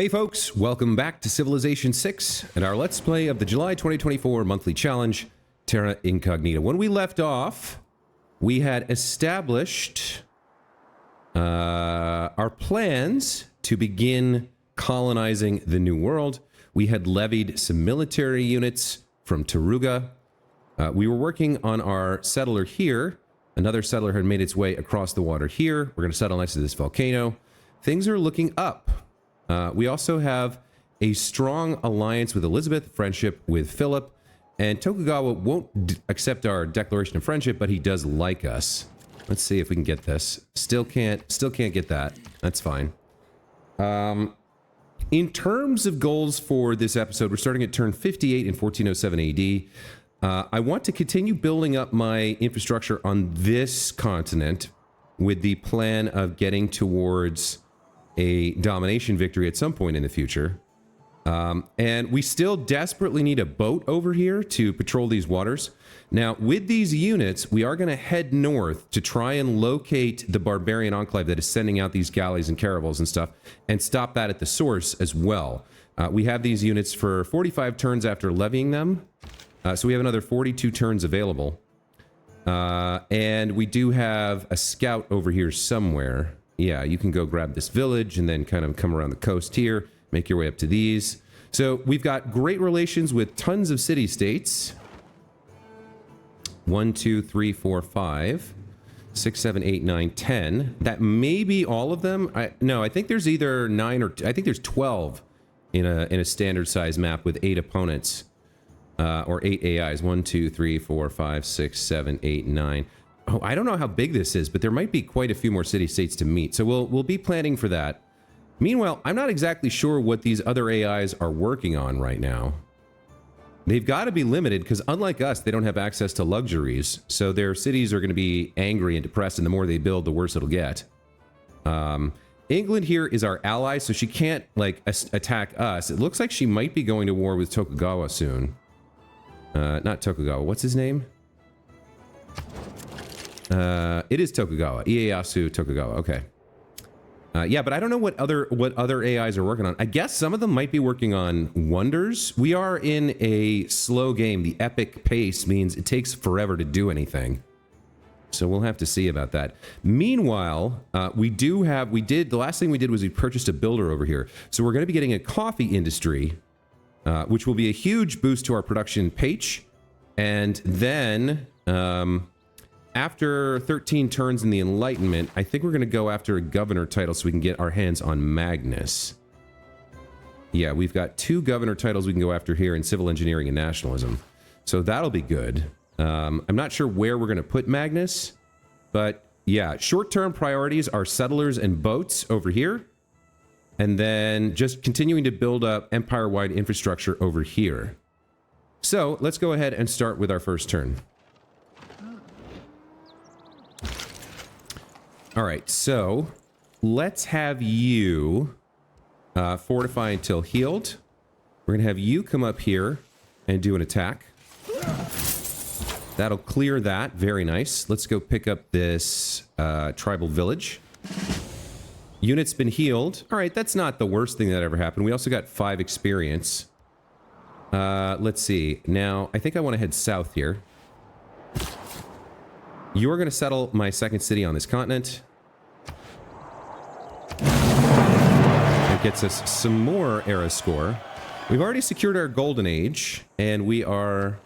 Hey folks, welcome back to Civilization 6 and our Let's Play of the July 2024 monthly challenge, Terra Incognita. When we left off, we had established our plans to begin colonizing the New World. We had levied some military units from Taruga. We were working on our settler here. Another settler had made its way across the water here. We're going to settle next to this volcano. Things are looking up. We also have a strong alliance with Elizabeth, friendship with Philip, and Tokugawa won't accept our declaration of friendship, but he does like us. Let's see if we can get this. Still can't get that. That's fine. In terms of goals for this episode, we're starting at turn 58 in 1407 AD. I want to continue building up my infrastructure on this continent with the plan of getting towards a domination victory at some point in the future. And we still desperately need a boat over here to patrol these waters. Now, with these units, we are going to head north to try and locate the barbarian enclave that is sending out these galleys and caravels and stuff, and stop that at the source as well. We have these units for 45 turns after levying them. So we have another 42 turns available. And we do have a scout over here somewhere. Yeah, you can go grab this village and then kind of come around the coast here, make your way up to these. So we've got great relations with tons of city-states. 1, 2, 3, 4, 5, 6, 7, 8, 9, 10. That may be all of them. No, I think there's either 9 or I think there's 12 in a standard size map with 8 opponents. Or 8 AIs. 1, 2, 3, 4, 5, 6, 7, 8, 9. Oh, I don't know how big this is, but there might be quite a few more city-states to meet. So we'll be planning for that. Meanwhile, I'm not exactly sure what these other AIs are working on right now. They've got to be limited because unlike us, they don't have access to luxuries. So their cities are going to be angry and depressed, and the more they build, the worse it'll get. England here is our ally, so she can't like attack us. It looks like she might be going to war with Tokugawa soon. Not Tokugawa. What's his name? It is Tokugawa. Ieyasu Tokugawa. Okay. Yeah, but I don't know what other AIs are working on. I guess some of them might be working on wonders. We are in a slow game. The epic pace means it takes forever to do anything. So we'll have to see about that. Meanwhile, the last thing we did was we purchased a builder over here. So we're going to be getting a coffee industry, which will be a huge boost to our production page. And then, after 13 turns in the Enlightenment, I think we're going to go after a governor title so we can get our hands on Magnus. Yeah, we've got 2 governor titles we can go after here in civil engineering and nationalism. So that'll be good. I'm not sure where we're going to put Magnus, but yeah, short-term priorities are settlers and boats over here. And then just continuing to build up empire-wide infrastructure over here. So let's go ahead and start with our first turn. All right, so let's have you fortify until healed. We're going to have you come up here and do an attack. That'll clear that. Very nice. Let's go pick up this tribal village. Unit's been healed. All right, that's not the worst thing that ever happened. We also got 5 experience. Let's see. Now, I think I want to head south here. You're going to settle my second city on this continent. That gets us some more era score. We've already secured our golden age, and we are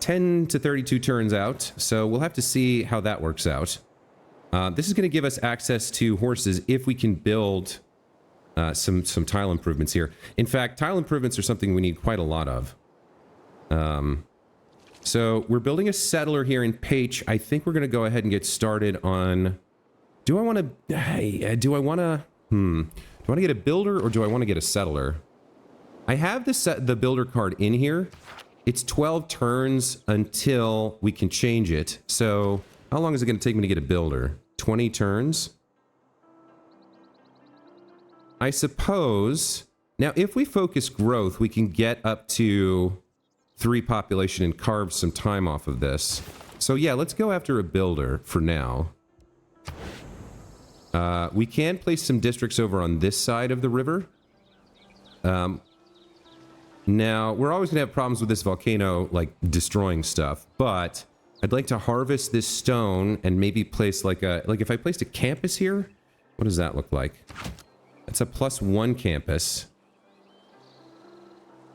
10 to 32 turns out, so we'll have to see how that works out. This is going to give us access to horses if we can build some tile improvements here. In fact, tile improvements are something we need quite a lot of. So we're building a settler here in Pache. I think we're going to go ahead and get started on... Do I want to get a builder or do I want to get a settler? I have the builder card in here. It's 12 turns until we can change it. So how long is it going to take me to get a builder? 20 turns? I suppose... Now, if we focus growth, we can get up to 3 population and carve some time off of this. So yeah, let's go after a builder for now. We can place some districts over on this side of the river. Now, we're always going to have problems with this volcano, like, destroying stuff, but I'd like to harvest this stone and maybe place, like, if I placed a campus here, what does that look like? It's a +1 campus.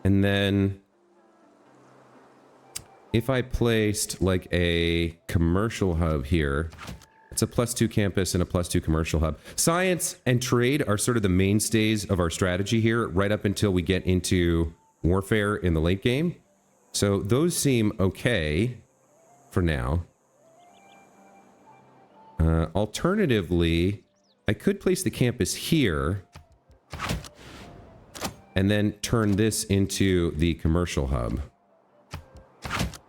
And then, if I placed, like, a commercial hub here, it's a +2 campus and a +2 commercial hub. Science and trade are sort of the mainstays of our strategy here, right up until we get into warfare in the late game. So those seem okay for now. Alternatively, I could place the campus here and then turn this into the commercial hub.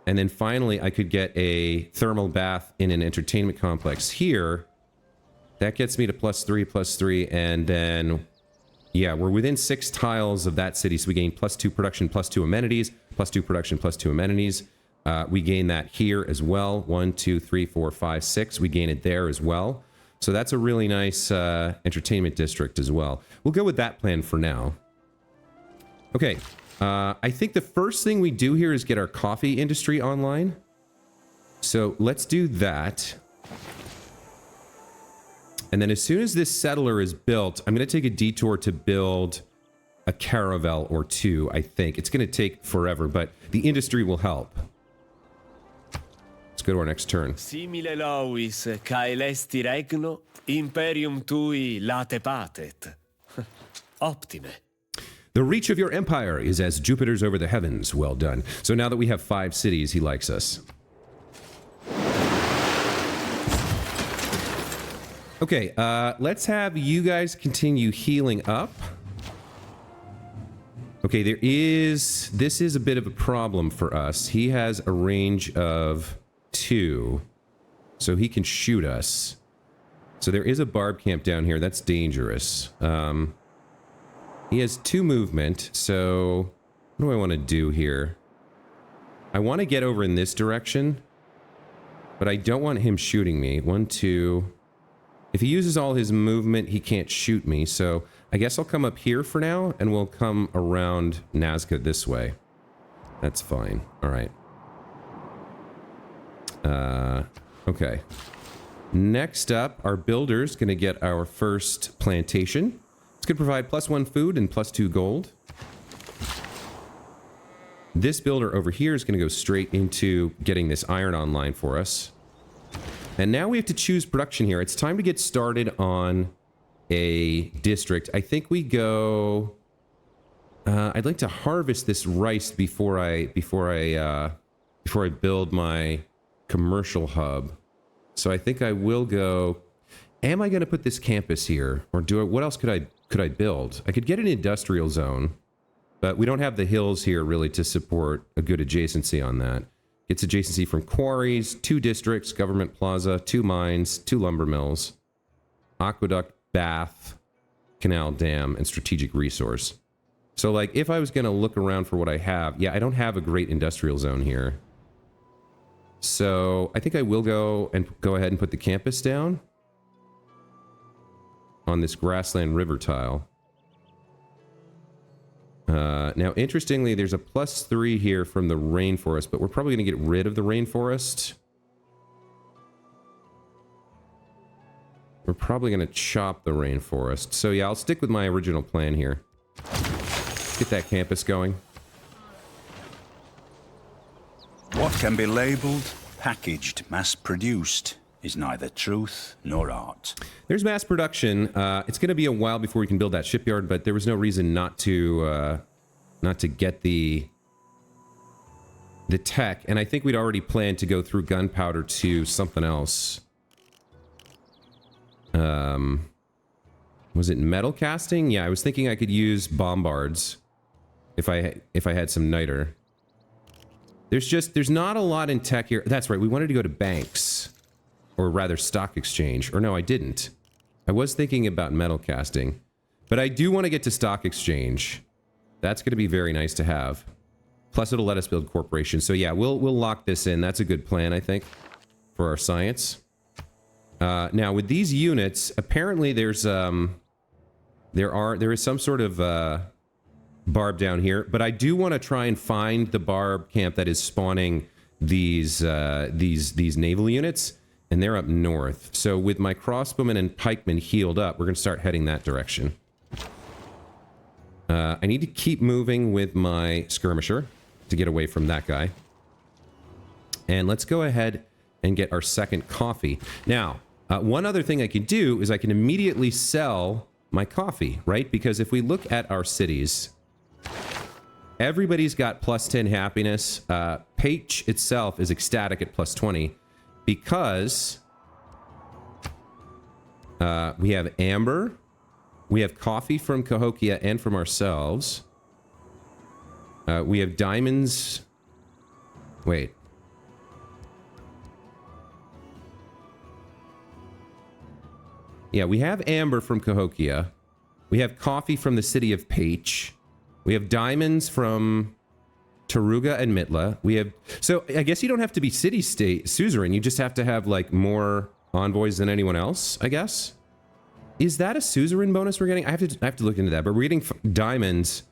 And then finally, I could get a thermal bath in an entertainment complex here. That gets me to +3, and then, yeah, we're within 6 tiles of that city, so we gain +2 production, +2 amenities, +2 production, +2 amenities. We gain that here as well. 1, 2, 3, 4, 5, 6. We gain it there as well. So that's a really nice entertainment district as well. We'll go with that plan for now. Okay. I think the first thing we do here is get our coffee industry online. So let's do that. And then as soon as this settler is built, I'm going to take a detour to build a caravel or 2, I think. It's going to take forever, but the industry will help. Let's go to our next turn. Simile lovis, caelesti regno, imperium tui late patet. Optime. The reach of your empire is as Jupiter's over the heavens. Well done. So now that we have 5 cities, he likes us. Okay, let's have you guys continue healing up. Okay, this is a bit of a problem for us. He has a range of 2, so he can shoot us. So there is a barb camp down here. That's dangerous. He has 2 movement, so what do I want to do here? I want to get over in this direction, but I don't want him shooting me. 1, 2. If he uses all his movement, he can't shoot me, so I guess I'll come up here for now, and we'll come around Nazca this way. That's fine. All right. Okay. Next up, our builder's going to get our first plantation. It's going to provide +1 food and +2 gold. This builder over here is going to go straight into getting this iron online for us. And now we have to choose production here. It's time to get started on a district. I think we go... I'd like to harvest this rice before I build my commercial hub. So I think I will go... Am I going to put this campus here? Or what else could I build? I could get an industrial zone, but we don't have the hills here really to support a good adjacency on that. Gets adjacency from quarries, 2 districts, government plaza, 2 mines, 2 lumber mills, aqueduct, bath, canal, dam, and strategic resource. So like if I was going to look around for what I have, yeah, I don't have a great industrial zone here. So I think I will go ahead and put the campus down on this grassland river tile. Now, interestingly, there's a +3 here from the rainforest, but we're probably going to get rid of the rainforest. We're probably going to chop the rainforest. So yeah, I'll stick with my original plan here. Get that campus going. What can be labeled, packaged, mass-produced is neither truth nor art. There's mass production. It's going to be a while before we can build that shipyard, but there was no reason not to get the tech. And I think we'd already planned to go through gunpowder to something else. Was it metal casting? Yeah, I was thinking I could use bombards if I had some niter. There's not a lot in tech here. That's right. We wanted to go to banks. Or rather, stock exchange. Or no, I didn't. I was thinking about metal casting. But I do want to get to stock exchange. That's going to be very nice to have. Plus, it'll let us build corporations. So yeah, we'll lock this in. That's a good plan, I think, for our science. Now, with these units, apparently there is some sort of barb down here, but I do want to try and find the barb camp that is spawning these naval units, and they're up north. So with my crossbowmen and pikemen healed up, we're going to start heading that direction. I need to keep moving with my skirmisher to get away from that guy. And let's go ahead and get our second coffee. Now, one other thing I can do is I can immediately sell my coffee, right? Because if we look at our cities, everybody's got plus 10 happiness. Pache itself is ecstatic at plus 20 because we have amber, we have coffee from Cahokia and from ourselves. We have diamonds. Wait. Yeah, we have amber from Cahokia. We have coffee from the city of Pache. We have diamonds from Taruga and Mitla. We have... So, I guess you don't have to be city-state suzerain. You just have to have, like, more envoys than anyone else, I guess. Is that a suzerain bonus we're getting? I have to look into that. But we're getting diamonds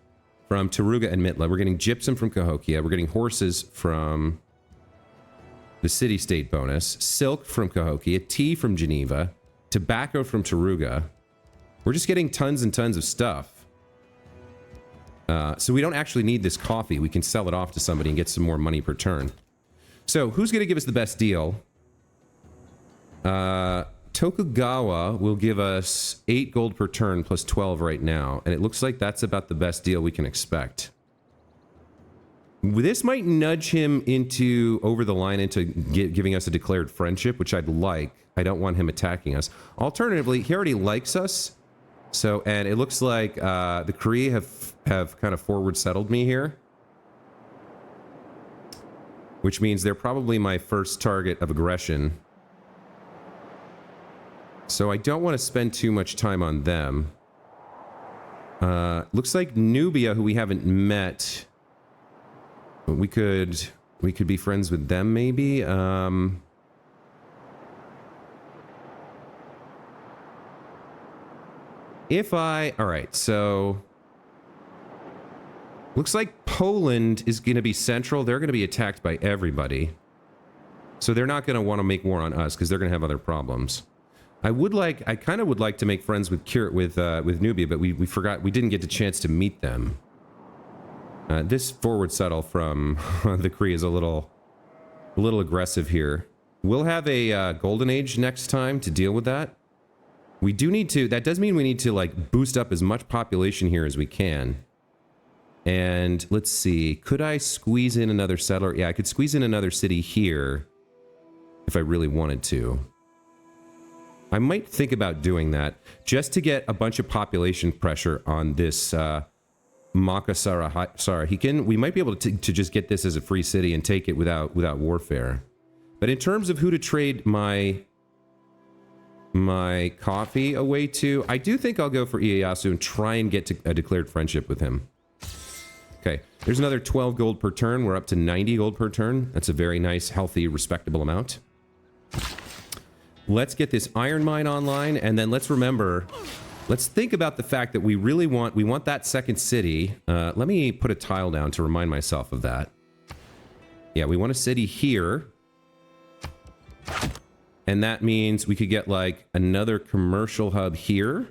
from Taruga and Mitla. We're getting gypsum from Cahokia. We're getting horses from the city-state bonus. Silk from Cahokia. Tea from Geneva. Tobacco from Taruga. We're just getting tons and tons of stuff. So we don't actually need this coffee. We can sell it off to somebody and get some more money per turn. So who's going to give us the best deal? Tokugawa will give us 8 gold per turn plus 12 right now. And it looks like that's about the best deal we can expect. This might nudge him into over the line into giving us a declared friendship, which I'd like. I don't want him attacking us. Alternatively, he already likes us. So, and it looks like the Cree have kind of forward settled me here. Which means they're probably my first target of aggression. So I don't want to spend too much time on them. Looks like Nubia, who we haven't met. But we could be friends with them, maybe. All right, so looks like Poland is going to be central. They're going to be attacked by everybody. So they're not going to want to make war on us because they're going to have other problems. I kind of would like to make friends with Nubia, but we forgot, we didn't get the chance to meet them. This forward settle from the Cree is a little aggressive here. We'll have a golden age next time to deal with that. We do need to, that does mean we need to like boost up as much population here as we can. And let's see, could I squeeze in another settler? Yeah, I could squeeze in another city here if I really wanted to. I might think about doing that just to get a bunch of population pressure on this MAKWA-SAKAHIKAN. We might be able to just get this as a free city and take it without warfare. But in terms of who to trade my coffee away to, I do think I'll go for Ieyasu and try and get to a declared friendship with him. Okay, there's another 12 gold per turn. We're up to 90 gold per turn. That's a very nice, healthy, respectable amount. Let's get this iron mine online, and then let's think about the fact that we want that second city. Let me put a tile down to remind myself of that. Yeah, we want a city here. And that means we could get like another commercial hub here.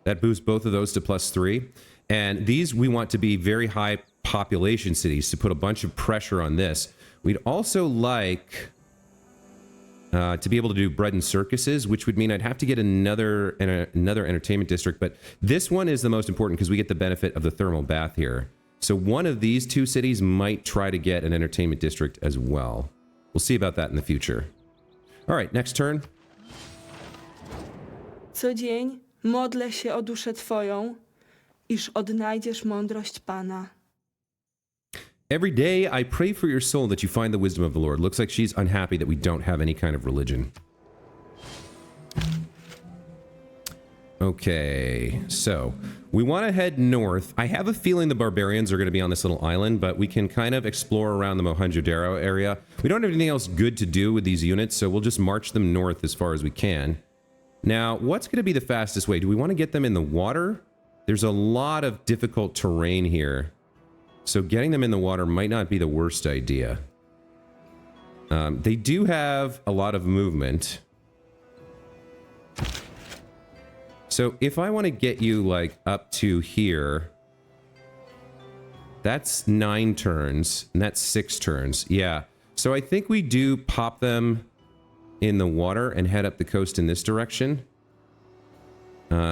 That boosts both of those to +3. And these we want to be very high population cities to put a bunch of pressure on this. We'd also like to be able to do bread and circuses, which would mean I'd have to get another entertainment district. But this one is the most important because we get the benefit of the thermal bath here. So one of these two cities might try to get an entertainment district as well. We'll see about that in the future. All right, next turn. Co dzień modlę się o duszę Twoją, iż odnajdziesz mądrość Pana. Every day I pray for your soul that you find the wisdom of the Lord. Looks like she's unhappy that we don't have any kind of religion. Okay, so we want to head north. I have a feeling the barbarians are going to be on this little island, but we can kind of explore around the Mohenjo-Daro area. We don't have anything else good to do with these units, so we'll just march them north as far as we can. Now, what's going to be the fastest way? Do we want to get them in the water? There's a lot of difficult terrain here. So getting them in the water might not be the worst idea. They do have a lot of movement. So if I want to get you like up to here, that's 9 turns and that's 6 turns. Yeah. So I think we do pop them in the water and head up the coast in this direction.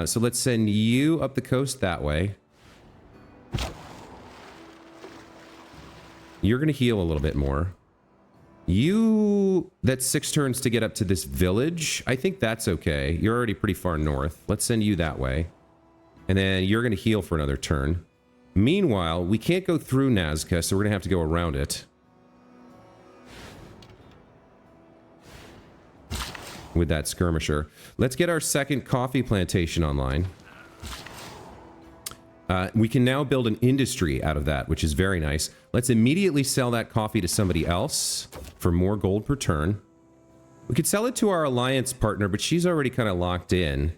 So let's send you up the coast that way. You're going to heal a little bit more. That's 6 turns to get up to this village. I think that's okay. You're already pretty far north. Let's send you that way. And then you're going to heal for another turn. Meanwhile, we can't go through Nazca, so we're going to have to go around it. With that skirmisher. Let's get our second coffee plantation online. We can now build an industry out of that, which is very nice. Let's immediately sell that coffee to somebody else for more gold per turn. We could sell it to our alliance partner, but she's already kind of locked in.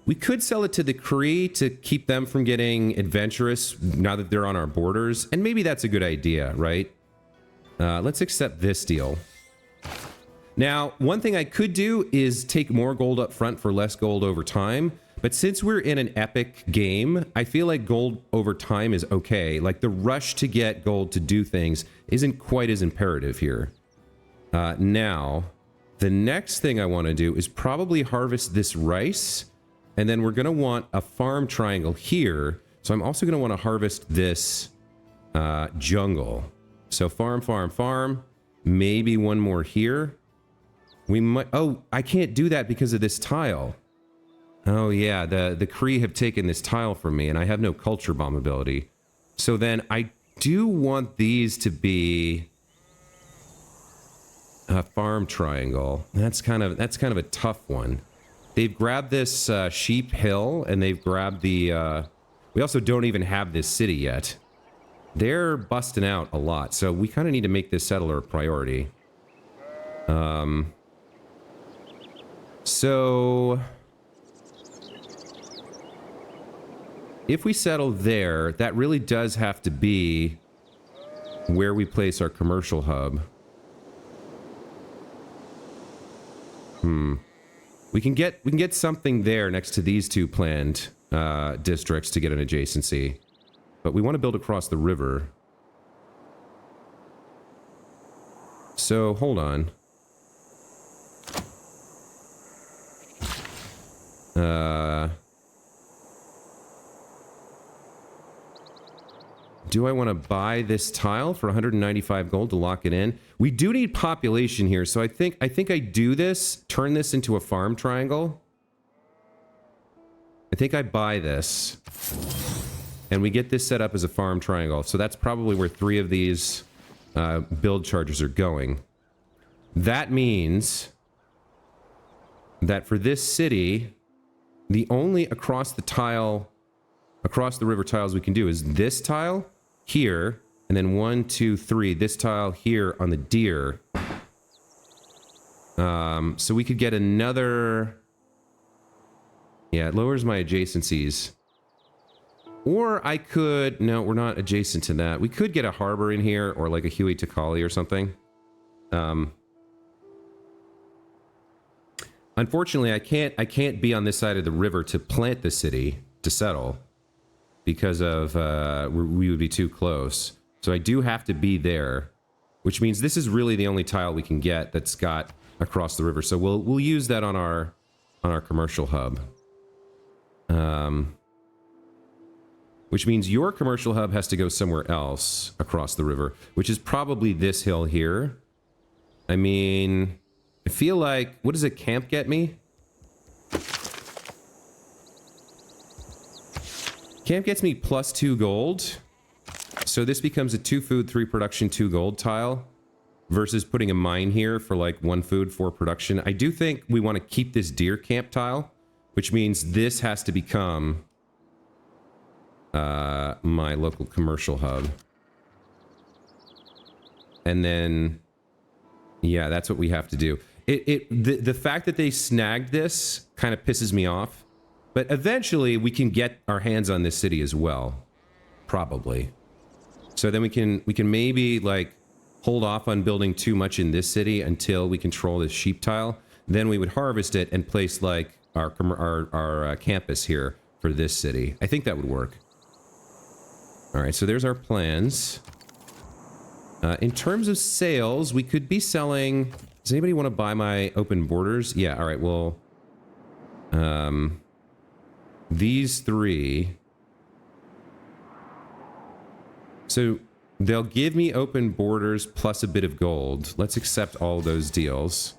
We could sell it to the Cree to keep them from getting adventurous now that they're on our borders. And maybe that's a good idea, right? Let's accept this deal. Now, one thing I could do is take more gold up front for less gold over time. But since we're in an epic game, I feel like gold over time is okay. Like the rush to get gold to do things isn't quite as imperative here. Now, the next thing I want to do is probably harvest this rice. And then we're going to want a farm triangle here. So I'm also going to want to harvest this jungle. So farm, farm, farm. Maybe one more here. We might... Oh, I can't do that because of this tile. Oh yeah, the Cree have taken this tile from me and I have no culture bomb ability. So then I do want these to be a farm triangle. That's kind of a tough one. They've grabbed this sheep hill and they've grabbed the we also don't even have this city yet. They're busting out a lot, so we kind of need to make this settler a priority. So if we settle there, that really does have to be where we place our commercial hub. We can get something there next to these two planned districts to get an adjacency. But we want to build across the river. So, hold on. Do I want to buy this tile for 195 gold to lock it in? We do need population here, so I think I do this, turn this into a farm triangle. I think I buy this. And we get this set up as a farm triangle. So that's probably where 3 of these build charges are going. That means that for this city, the only across the river tiles we can do is this tile here, and then 1, 2, 3, this tile here on the deer. So we could get another... Yeah, it lowers my adjacencies. Or I could... No, we're not adjacent to that. We could get a harbor in here, or like a Huey Takali or something. Unfortunately, I can't be on this side of the river to plant the city, to settle. Because of, we would be too close. So I do have to be there. Which means this is really the only tile we can get that's got across the river. So we'll use that on our commercial hub. Which means your commercial hub has to go somewhere else across the river. Which is probably this hill here. I mean, I feel like... What does a camp get me? Camp gets me +2 gold. So this becomes a 2 food, 3 production, 2 gold tile. Versus putting a mine here for like 1 food, 4 production. I do think we want to keep this deer camp tile. Which means this has to become my local commercial hub. And then... Yeah, that's what we have to do. The fact that they snagged this kind of pisses me off. But eventually we can get our hands on this city as well. Probably. So then we can maybe like hold off on building too much in this city until we control this sheep tile. Then we would harvest it and place like our campus here for this city. I think that would work. All right, so there's our plans. In terms of sales, we could be selling... Does anybody want to buy my open borders? Yeah, all right, well... these three... So, they'll give me open borders plus a bit of gold. Let's accept all those deals.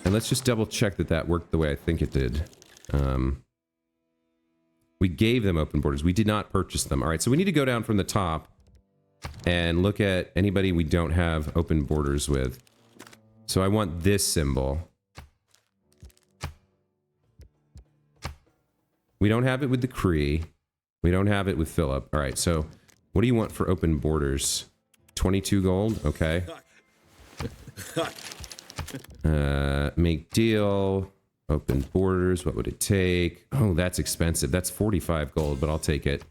And let's just double check that that worked the way I think it did. We gave them open borders. We did not purchase them. All right, so we need to go down from the top and look at anybody we don't have open borders with. So I want this symbol. We don't have it with the Cree. We don't have it with Philip. All right, so what do you want for open borders? 22 gold? Okay. Make deal. Open borders. What would it take? Oh, that's expensive. That's 45 gold, but I'll take it.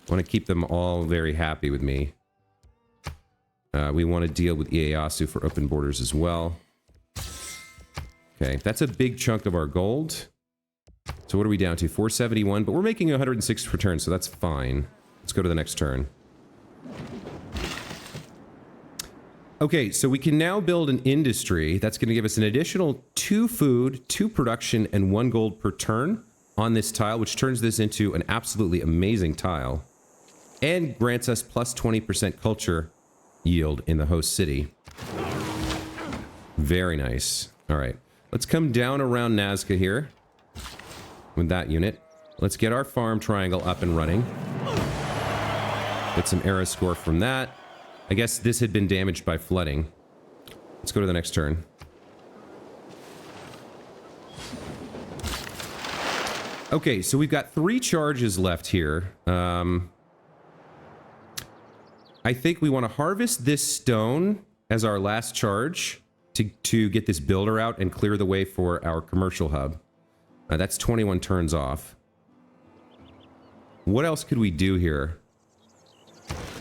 I want to keep them all very happy with me. We want to deal with Ieyasu for open borders as well. Okay, that's a big chunk of our gold. So what are we down to? 471, but we're making 106 per turn, so that's fine. Let's go to the next turn. Okay, so we can now build an industry that's going to give us an additional 2 food, 2 production, and 1 gold per turn on this tile, which turns this into an absolutely amazing tile. And grants us plus 20% culture yield in the host city. Very nice. All right, let's come down around Nazca here with that unit. Let's get our farm triangle up and running. Get some era score from that. I guess this had been damaged by flooding. Let's go to the next turn. Okay, so we've got 3 charges left here. I think we want to harvest this stone as our last charge to get this builder out and clear the way for our commercial hub. That's 21 turns off. What else could we do here?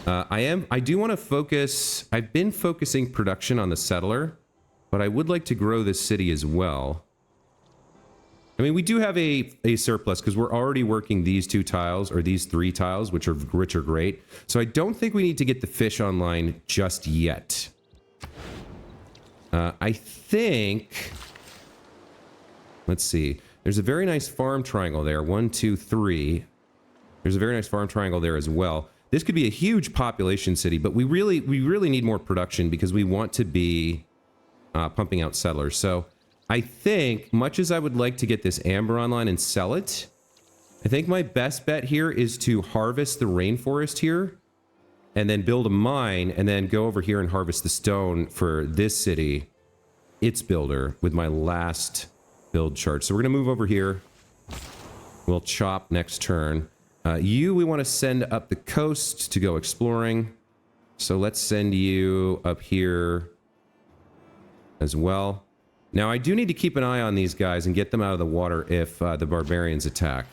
I do want to focus... I've been focusing production on the settler, but I would like to grow this city as well. I mean, we do have a surplus because we're already working these 2 tiles, or these 3 tiles, which are great. So I don't think we need to get the fish online just yet. I think... Let's see. There's a very nice farm triangle there. 1, 2, 3. There's a very nice farm triangle there as well. This could be a huge population city, but we really need more production because we want to be pumping out settlers. So I think, much as I would like to get this amber online and sell it, I think my best bet here is to harvest the rainforest here and then build a mine and then go over here and harvest the stone for this city, its builder, with my last build chart. So we're going to move over here. We'll chop next turn. We want to send up the coast to go exploring. So let's send you up here as well. Now, I do need to keep an eye on these guys and get them out of the water if the barbarians attack.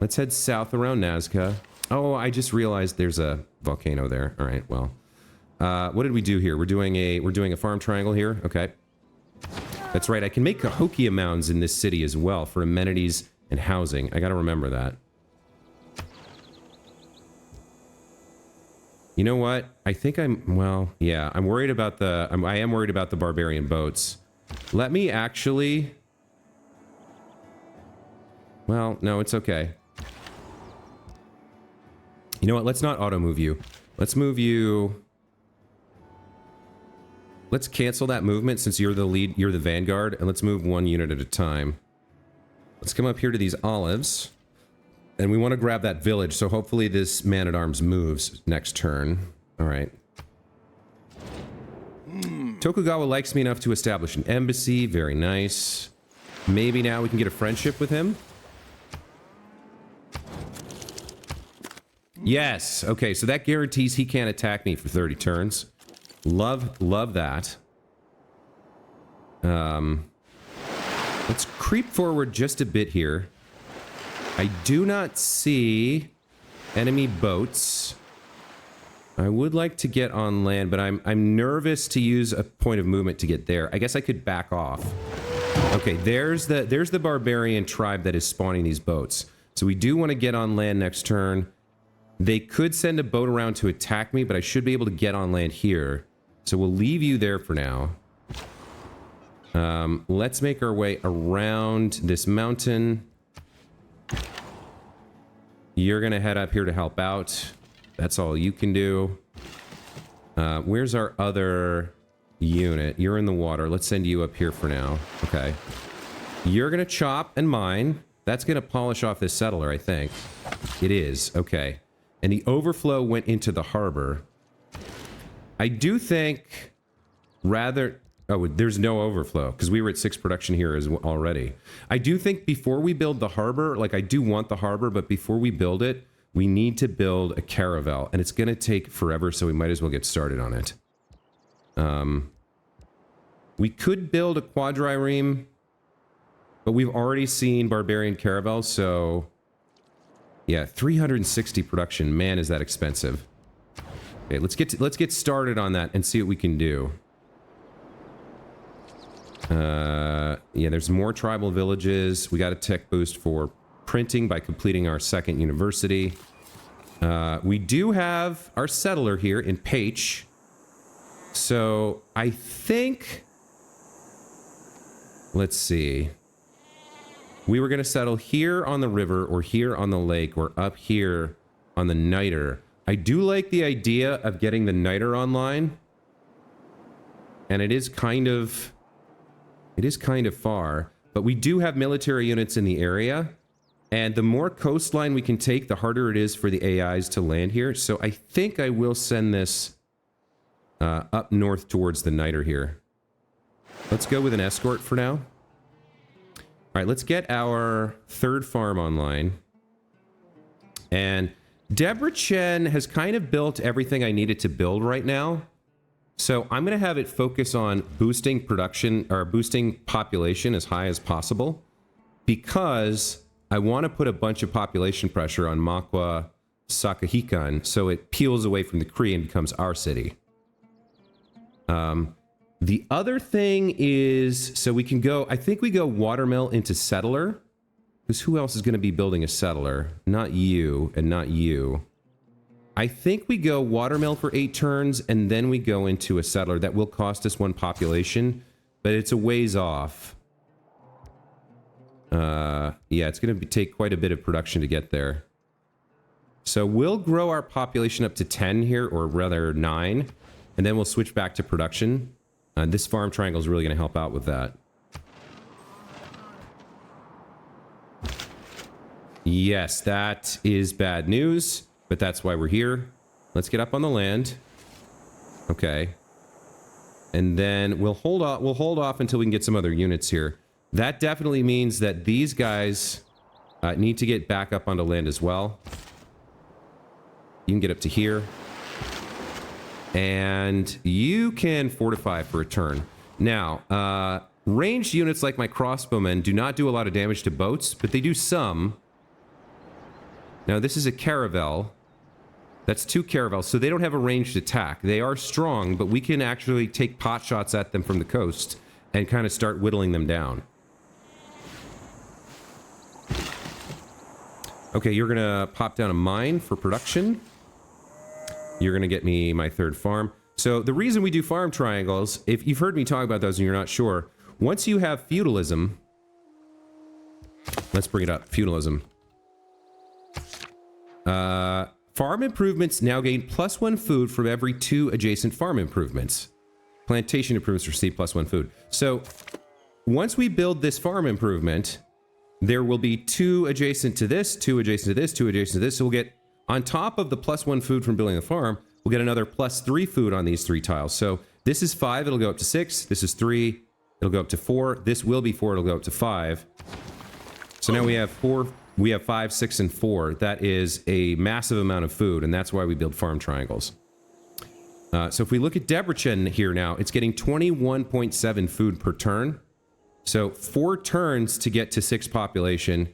Let's head south around Nazca. Oh, I just realized there's a volcano there. All right, well. What did we do here? We're doing a farm triangle here. Okay. That's right. I can make Cahokia mounds in this city as well for amenities and housing. I gotta remember that. You know what? I think well, yeah, I'm worried about I am worried about the barbarian boats. Let me actually... Well, no, it's okay. You know what? Let's not auto-move you. Let's move you... Let's cancel that movement since you're the lead, you're the vanguard, and let's move 1 unit at a time. Let's come up here to these olives. And we want to grab that village, so hopefully this man-at-arms moves next turn. Alright. Tokugawa likes me enough to establish an embassy. Very nice. Maybe now we can get a friendship with him. Yes! Okay, so that guarantees he can't attack me for 30 turns. Love that. Let's creep forward just a bit here. I do not see enemy boats. I would like to get on land, but I'm nervous to use a point of movement to get there. I guess I could back off. Okay, there's the barbarian tribe that is spawning these boats. So we do want to get on land next turn. They could send a boat around to attack me, but I should be able to get on land here. So we'll leave you there for now. Let's make our way around this mountain. You're going to head up here to help out. That's all you can do. Where's our other unit? You're in the water. Let's send you up here for now. Okay. You're going to chop and mine. That's going to polish off this settler, I think. It is. Okay. And the overflow went into the harbor. I do think rather... Oh, there's no overflow because we were at 6 production here already. I do think before we build the harbor, like I do want the harbor, but before we build it, we need to build a caravel, and it's going to take forever, so we might as well get started on it. We could build a quadrireme, but we've already seen barbarian caravels, so yeah, 360 production. Man, is that expensive. Okay, let's get started on that and see what we can do. Yeah, there's more tribal villages. We got a tech boost for printing by completing our 2nd university. We do have our settler here in Pache. So I think... Let's see. We were going to settle here on the river or here on the lake or up here on the niter. I do like the idea of getting the niter online. And it is kind of far, but we do have military units in the area. And the more coastline we can take, the harder it is for the AIs to land here. So I think I will send this up north towards the niter here. Let's go with an escort for now. All right, let's get our 3rd farm online. And Debrecen has kind of built everything I needed to build right now. So I'm going to have it focus on boosting production or boosting population as high as possible because I want to put a bunch of population pressure on MAKWA-SAKAHIKAN so it peels away from the Cree and becomes our city. The other thing is, so we can go, I think we go watermill into settler. Because who else is going to be building a settler? Not you and not you. I think we go watermill for 8 turns and then we go into a settler. That will cost us 1 population, but it's a ways off. Yeah, it's going to take quite a bit of production to get there. So we'll grow our population up to 10 here, or rather 9, and then we'll switch back to production. This farm triangle is really going to help out with that. Yes, that is bad news, but that's why we're here. Let's get up on the land. Okay. And then we'll hold off until we can get some other units here. That definitely means that these guys need to get back up onto land as well. You can get up to here. And you can fortify for a turn. Now, ranged units like my crossbowmen do not do a lot of damage to boats, but they do some. Now, this is a caravel. That's 2 caravels, so they don't have a ranged attack. They are strong, but we can actually take pot shots at them from the coast and kind of start whittling them down. Okay, you're going to pop down a mine for production. You're going to get me my 3rd farm. So the reason we do farm triangles, if you've heard me talk about those and you're not sure, once you have feudalism, let's bring it up, feudalism. Farm improvements now gain +1 food from every 2 adjacent farm improvements. Plantation improvements receive +1 food. So once we build this farm improvement, there will be 2 adjacent to this, 2 adjacent to this, 2 adjacent to this. So we'll get, on top of the +1 food from building the farm, we'll get another +3 food on these 3 tiles. So this is 5, it'll go up to 6. This is 3, it'll go up to 4. This will be 4, it'll go up to 5. So now we have 4. We have 5, 6, and 4. That is a massive amount of food, and that's why we build farm triangles. So if we look at Debrecen here now, it's getting 21.7 food per turn. So 4 turns to get to 6 population,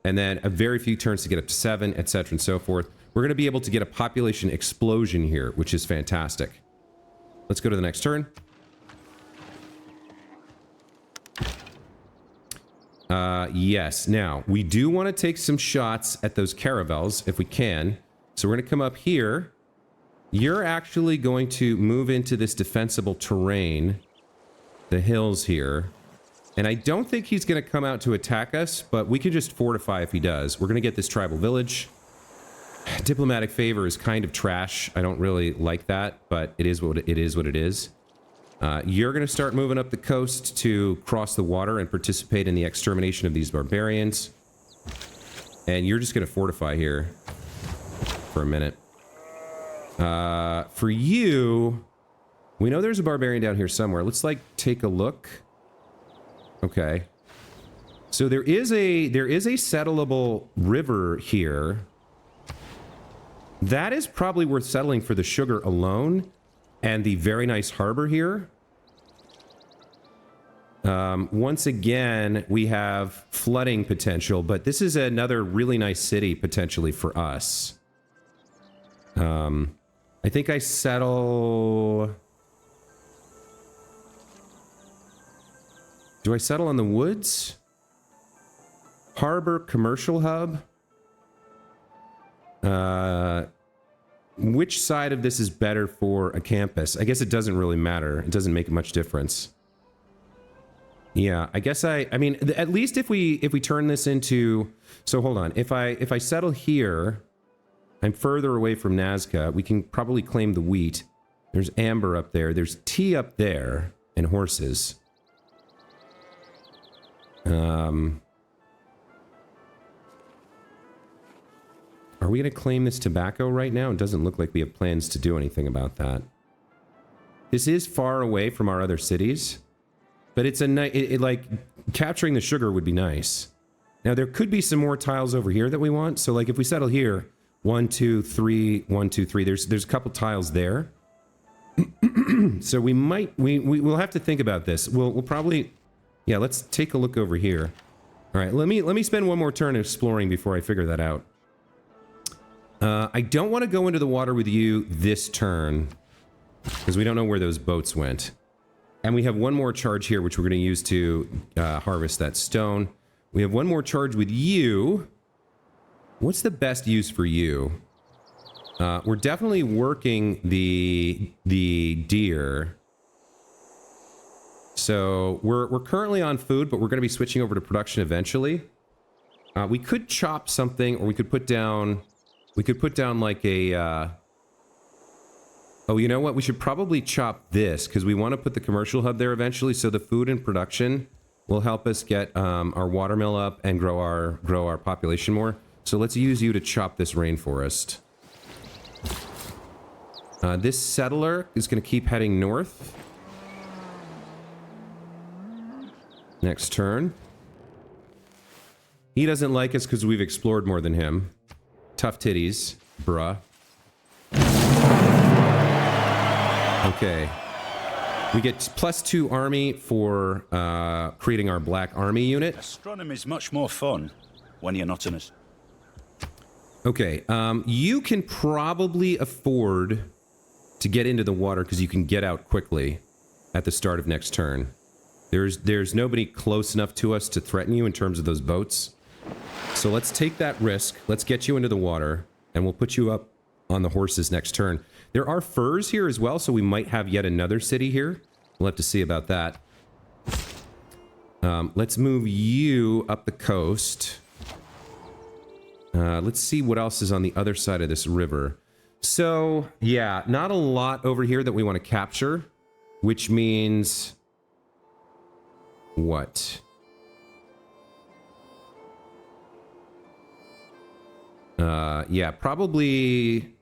and then a very few turns to get up to 7, etc. and so forth. We're going to be able to get a population explosion here, which is fantastic. Let's go to the next turn. Yes. Now, we do want to take some shots at those caravels if we can. So we're going to come up here. You're actually going to move into this defensible terrain, the hills here. And I don't think he's going to come out to attack us, but we can just fortify if he does. We're going to get this tribal village. Diplomatic favor is kind of trash. I don't really like that, but it is what it is. You're going to start moving up the coast to cross the water and participate in the extermination of these barbarians. And you're just going to fortify here for a minute. For you, we know there's a barbarian down here somewhere. Let's, like, take a look. Okay. So there is a settleable river here. That is probably worth settling for the sugar alone and the very nice harbor here. Once again, we have flooding potential, but this is another really nice city potentially for us. I think I settle... Do I settle on the woods? Harbor commercial hub? Which side of this is better for a campus? I guess it doesn't really matter. It doesn't make much difference. Yeah, I guess I mean, at least if we turn this into... So hold on. If I settle here, I'm further away from Nazca. We can probably claim the wheat. There's amber up there. There's tea up there and horses. Are we going to claim this tobacco right now? It doesn't look like we have plans to do anything about that. This is far away from our other cities, but it's a like capturing the sugar would be nice. Now there could be some more tiles over here that we want. So like if we settle here, 1, 2, 3, 1, 2, 3. There's a couple tiles there. So we might we'll have to think about this. We'll probably, yeah. Let's take a look over here. All right, let me spend one more turn exploring before I figure that out. I don't want to go into the water with you this turn because we don't know where those boats went. And we have one more charge here, which we're going to use to harvest that stone. We have one more charge with you. What's the best use for you? We're definitely working the deer. So we're currently on food, but we're going to be switching over to production eventually. We could chop something, or we could put down... We could put down like a, oh, you know what? We should probably chop this because we want to put the commercial hub there eventually. So the food and production will help us get our watermill up and grow our population more. So let's use you to chop this rainforest. This settler is going to keep heading north. Next turn. He doesn't like us because we've explored more than him. Tough titties, bruh. Okay. We get +2 army for creating our black army unit. Astronomy is much more fun when you're not in a... Okay, you can probably afford to get into the water because you can get out quickly at the start of next turn. There's nobody close enough to us to threaten you in terms of those boats. So let's take that risk. Let's get you into the water, and we'll put you up on the horses next turn. There are furs here as well, so we might have yet another city here. We'll have to see about that. Let's move you up the coast. Let's see what else is on the other side of this river. So, yeah, not a lot over here that we want to capture, which means... What? Yeah, probably...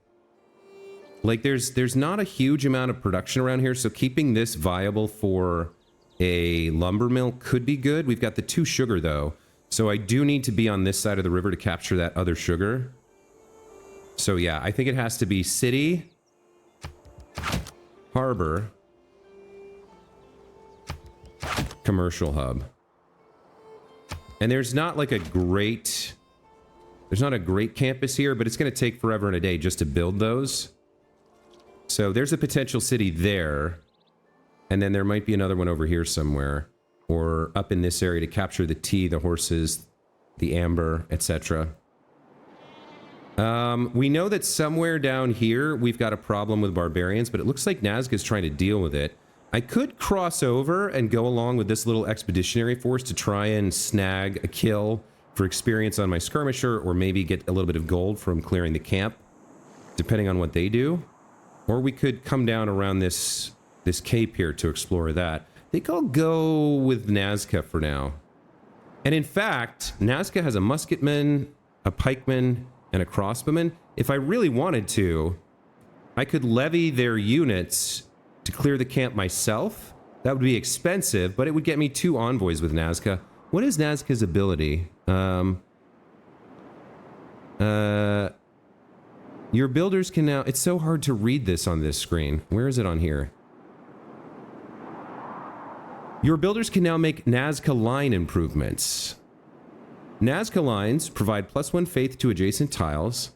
Like, there's not a huge amount of production around here, so keeping this viable for a lumber mill could be good. We've got the 2 sugar, though, so I do need to be on this side of the river to capture that other sugar. So, yeah, I think it has to be city, harbor, commercial hub. And there's not like a great... There's not a great campus here, but it's going to take forever and a day just to build those. So there's a potential city there. And then there might be another one over here somewhere. Or up in this area to capture the tea, the horses, the amber, etc. We know that somewhere down here we've got a problem with barbarians, but it looks like Nazca's trying to deal with it. I could cross over and go along with this little expeditionary force to try and snag a kill for experience on my skirmisher, or maybe get a little bit of gold from clearing the camp, depending on what they do. Or we could come down around this cape here to explore that. I think I'll go with Nazca for now. And in fact, Nazca has a musketman, a pikeman, and a crossbowman. If I really wanted to, I could levy their units to clear the camp myself. That would be expensive, but it would get me 2 envoys with Nazca. What is Nazca's ability? Your builders can now... It's so hard to read this on this screen. Where is it on here? Your builders can now make Nazca line improvements. Nazca lines provide +1 faith to adjacent tiles,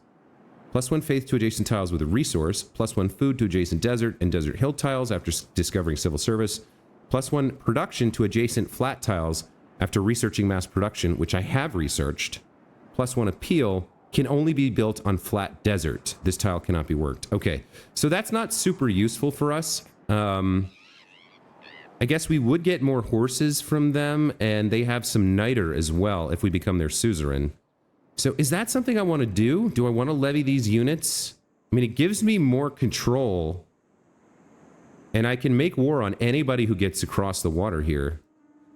+1 faith to adjacent tiles with a resource, +1 food to adjacent desert and desert hill tiles after discovering civil service, +1 production to adjacent flat tiles after researching mass production, which I have researched, +1 appeal can only be built on flat desert. This tile cannot be worked. Okay, so that's not super useful for us. I guess we would get more horses from them, and they have some niter as well if we become their suzerain. So is that something I want to do? Do I want to levy these units? I mean, it gives me more control, and I can make war on anybody who gets across the water here.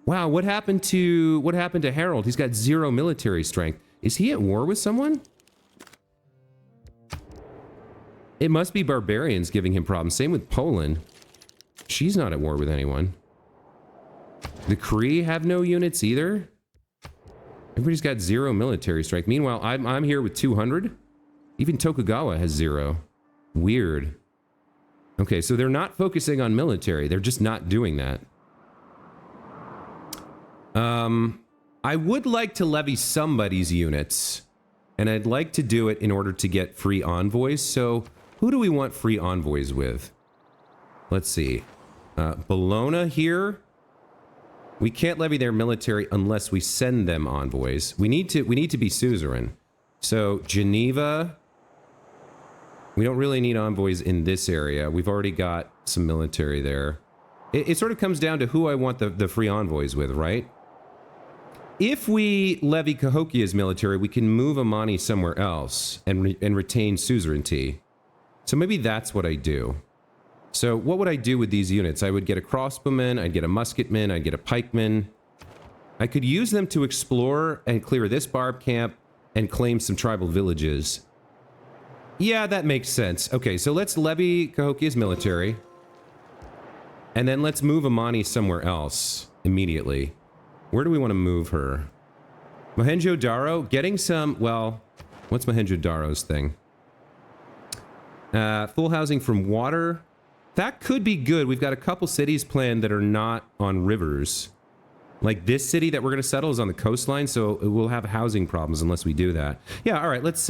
Wow, what happened to Harold? He's got 0 military strength. Is he at war with someone? It must be barbarians giving him problems. Same with Poland. She's not at war with anyone. The Cree have no units either. Everybody's got 0 military strength. Meanwhile, I'm here with 200. Even Tokugawa has 0. Weird. Okay, so they're not focusing on military. They're just not doing that. I would like to levy somebody's units, and I'd like to do it in order to get free envoys. So who do we want free envoys with? Let's see. Bologna here. We can't levy their military unless we send them envoys. We need to be suzerain. So Geneva. We don't really need envoys in this area. We've already got some military there. It sort of comes down to who I want the free envoys with, right? If we levy Cahokia's military, we can move Amani somewhere else and retain suzerainty. So maybe that's what I do. So what would I do with these units? I would get a crossbowman, I'd get a musketman, I'd get a pikeman. I could use them to explore and clear this barb camp and claim some tribal villages. Yeah, that makes sense. Okay, so let's levy Cahokia's military. And then let's move Amani somewhere else immediately. Where do we want to move her? Mohenjo-Daro? Getting some... Well, what's Mohenjo-Daro's thing? Full housing from water. That could be good. We've got a couple cities planned that are not on rivers. Like this city that we're going to settle is on the coastline, so we'll have housing problems unless we do that. Yeah, all right, let's...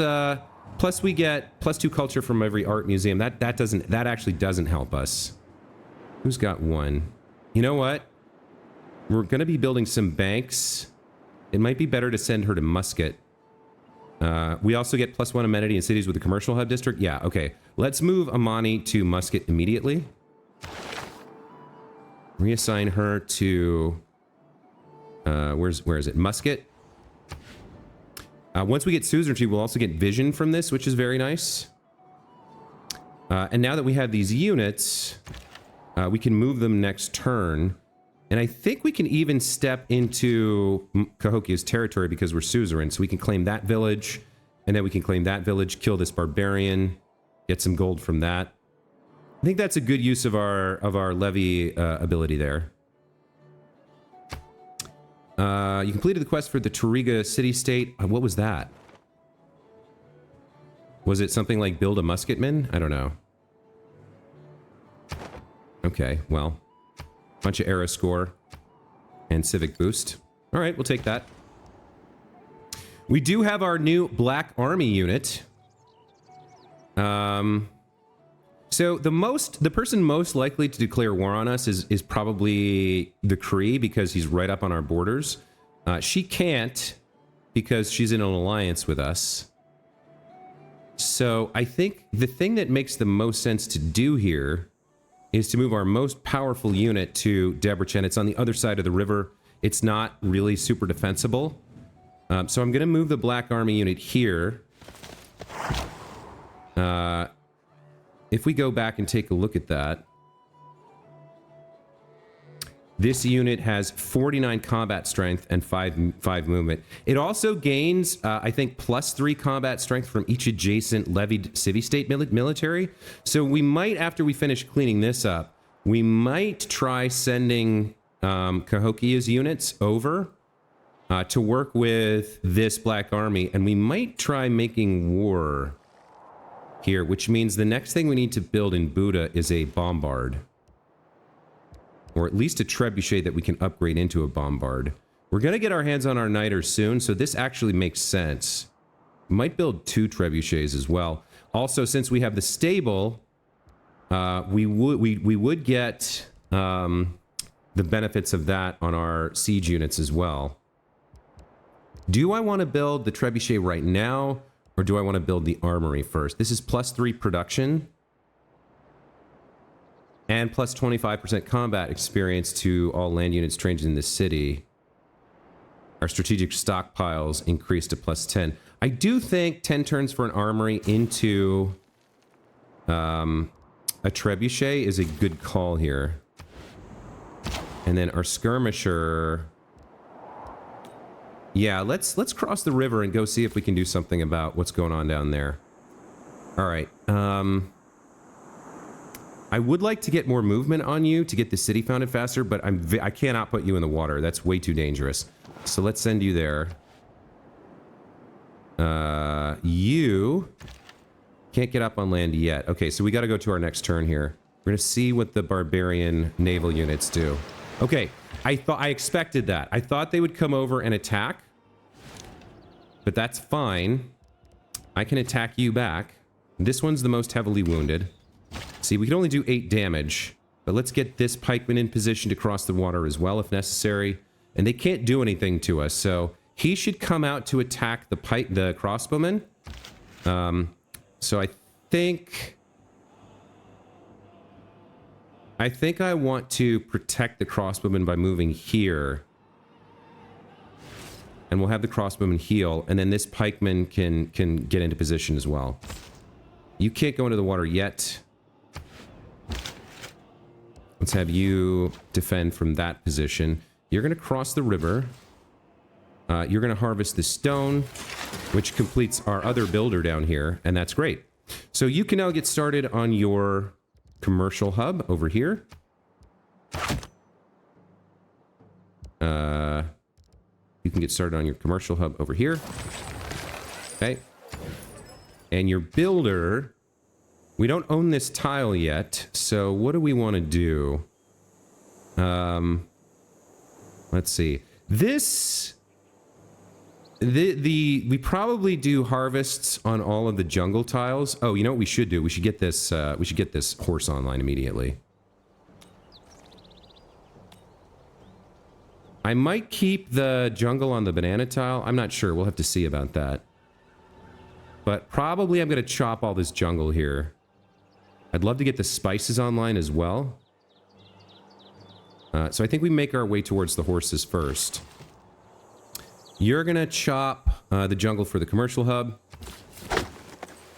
Plus we get +2 culture from every art museum. That actually doesn't help us. Who's got 1? You know what? We're going to be building some banks. It might be better to send her to Muscat. We also get +1 amenity in cities with a commercial hub district. Yeah, okay. Let's move Amani to Muscat immediately. Reassign her to... where is it? Muscat. Once we get suzerainty, we'll also get vision from this, which is very nice. And now that we have these units, we can move them next turn. And I think we can even step into Cahokia's territory because we're suzerain. So we can claim that village, and then we can claim that village, kill this barbarian, get some gold from that. I think that's a good use of our levy ability there. You completed the quest for the Toriga city-state. What was that? Was it something like build a musketman? I don't know. Okay, well... Bunch of era score and civic boost. All right, we'll take that. We do have our new Black Army unit. So the person most likely to declare war on us is probably the Cree, because he's right up on our borders. She can't, because she's in an alliance with us. So I think the thing that makes the most sense to do here is to move our most powerful unit to Debrecen. It's on the other side of the river. It's not really super defensible. So I'm going to move the Black Army unit here. If we go back and take a look at that, this unit has 49 combat strength and 5 movement. It also gains, I think, +3 combat strength from each adjacent levied city-state military. So we might, after we finish cleaning this up, we might try sending Cahokia's units over to work with this Black Army, and we might try making war here, which means the next thing we need to build in Buda is a bombard. Or at least a trebuchet that we can upgrade into a bombard. We're going to get our hands on our niters soon, so this actually makes sense. Might build 2 trebuchets as well. Also, since we have the stable, we would get the benefits of that on our siege units as well. Do I want to build the trebuchet right now, or do I want to build the armory first? This is +3 production and plus 25% combat experience to all land units trained in this city. Our strategic stockpiles increased to +10. I do think 10 turns for an armory into a trebuchet is a good call here. And then our skirmisher... Yeah, let's cross the river and go see if we can do something about what's going on down there. All right. I would like to get more movement on you to get the city founded faster, but I cannot put you in the water. That's way too dangerous. So let's send you there. You can't get up on land yet. Okay, so we got to go to our next turn here. We're going to see what the barbarian naval units do. Okay, I expected that. I thought they would come over and attack, but that's fine. I can attack you back. This one's the most heavily wounded. See, we can only do 8 damage, but let's get this pikeman in position to cross the water as well if necessary. And they can't do anything to us, so he should come out to attack the crossbowmen. So I think I want to protect the crossbowmen by moving here. And we'll have the crossbowmen heal, and then this pikeman can get into position as well. You can't go into the water yet. Let's have you defend from that position. You're going to cross the river. You're going to harvest the stone, which completes our other builder down here, and that's great. So you can now get started on your commercial hub over here. You can get started on your commercial hub over here. Okay. And your builder... We don't own this tile yet, so what do we want to do? Let's see. This... we probably do harvests on all of the jungle tiles. Oh, you know what we should do? We should get this horse online immediately. I might keep the jungle on the banana tile. I'm not sure. We'll have to see about that. But probably I'm going to chop all this jungle here. I'd love to get the spices online as well. So I think we make our way towards the horses first. You're going to chop the jungle for the commercial hub.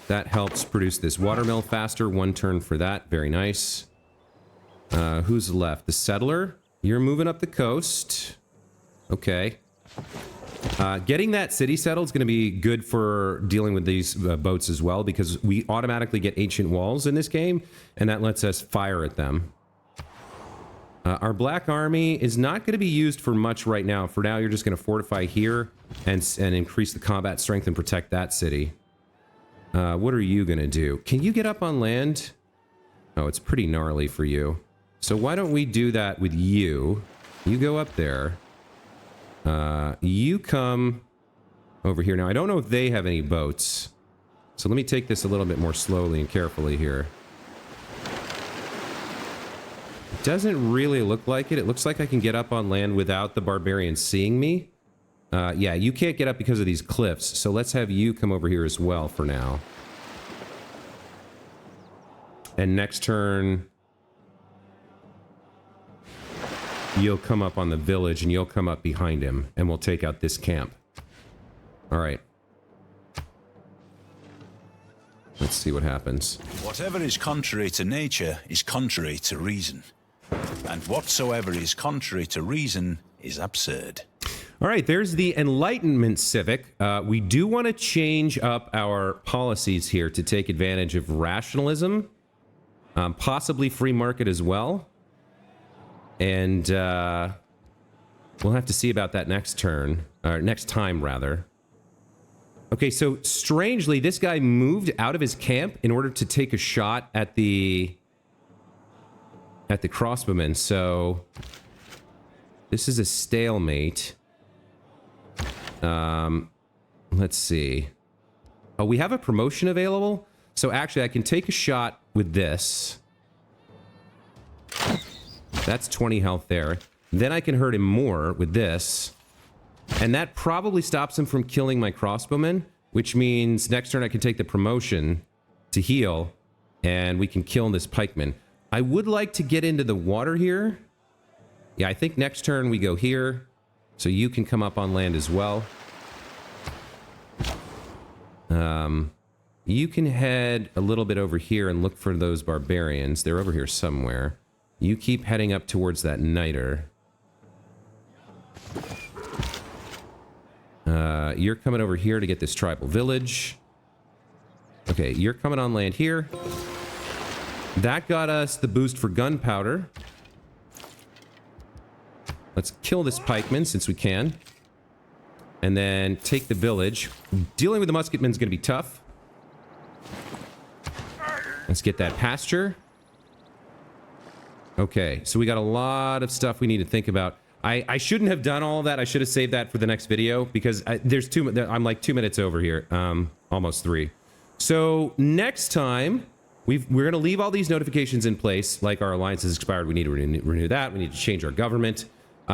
That helps produce this watermill faster. 1 turn for that. Very nice. Who's left? The settler. You're moving up the coast. Okay. Getting that city settled is going to be good for dealing with these boats as well, because we automatically get ancient walls in this game, and that lets us fire at them. Our Black Army is not going to be used for much right now. For now, you're just going to fortify here and increase the combat strength and protect that city. What are you going to do? Can you get up on land? Oh, it's pretty gnarly for you. So why don't we do that with you? You go up there. You come over here. Now, I don't know if they have any boats. So let me take this a little bit more slowly and carefully here. It doesn't really look like it. It looks like I can get up on land without the barbarians seeing me. Yeah, you can't get up because of these cliffs. So let's have you come over here as well for now. And next turn, you'll come up on the village and you'll come up behind him and we'll take out this camp. All right. Let's see what happens. Whatever is contrary to nature is contrary to reason. And whatsoever is contrary to reason is absurd. All right, there's the Enlightenment Civic. We do want to change up our policies here to take advantage of rationalism, possibly free market as well. And we'll have to see about that next turn, or next time, rather. Okay, so strangely, this guy moved out of his camp in order to take a shot at the crossbowmen. So this is a stalemate. Let's see. Oh, we have a promotion available. So actually, I can take a shot with this. That's 20 health there. Then I can hurt him more with this. And that probably stops him from killing my crossbowmen, which means next turn I can take the promotion to heal, and we can kill this pikeman. I would like to get into the water here. Yeah, I think next turn we go here, so you can come up on land as well. You can head a little bit over here and look for those barbarians. They're over here somewhere. You keep heading up towards that niter. You're coming over here to get this tribal village. Okay, you're coming on land here. That got us the boost for gunpowder. Let's kill this pikeman since we can. And then take the village. Dealing with the musketmen is going to be tough. Let's get that pasture. Okay, so we got a lot of stuff we need to think about. I shouldn't have done all of that. I should have saved that for the next video because I'm like 2 minutes over here. Almost 3. So next time, we're going to leave all these notifications in place. Like our alliance has expired. We need to renew that. We need to change our government.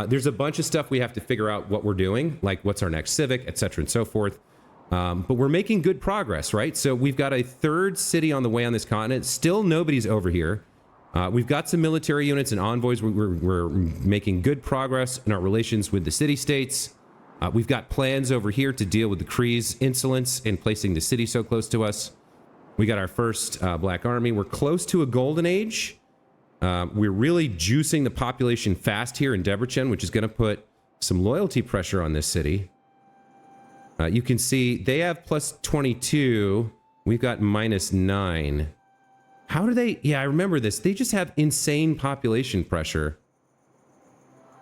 There's a bunch of stuff we have to figure out what we're doing, like what's our next civic, etc. and so forth. But we're making good progress, right? So we've got a 3rd city on the way on this continent. Still nobody's over here. We've got some military units and envoys. We're making good progress in our relations with the city-states. We've got plans over here to deal with the Cree's insolence in placing the city so close to us. We got our first Black Army. We're close to a golden age. We're really juicing the population fast here in Debrecen, which is going to put some loyalty pressure on this city. You can see they have plus 22. We've got minus 9. How do they... Yeah, I remember this. They just have insane population pressure.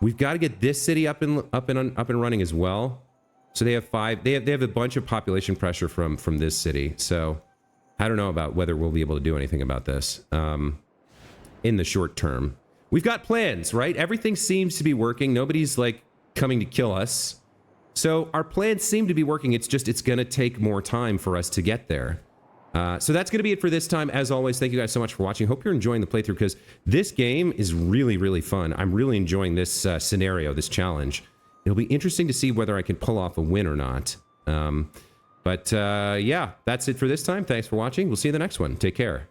We've got to get this city up and running as well. So they have 5. They have a bunch of population pressure from this city. So I don't know about whether we'll be able to do anything about this in the short term. We've got plans, right? Everything seems to be working. Nobody's like coming to kill us. So our plans seem to be working. It's just it's going to take more time for us to get there. So that's going to be it for this time. As always, thank you guys so much for watching. Hope you're enjoying the playthrough because this game is really, really fun. I'm really enjoying this scenario, this challenge. It'll be interesting to see whether I can pull off a win or not. Yeah, that's it for this time. Thanks for watching. We'll see you in the next one. Take care.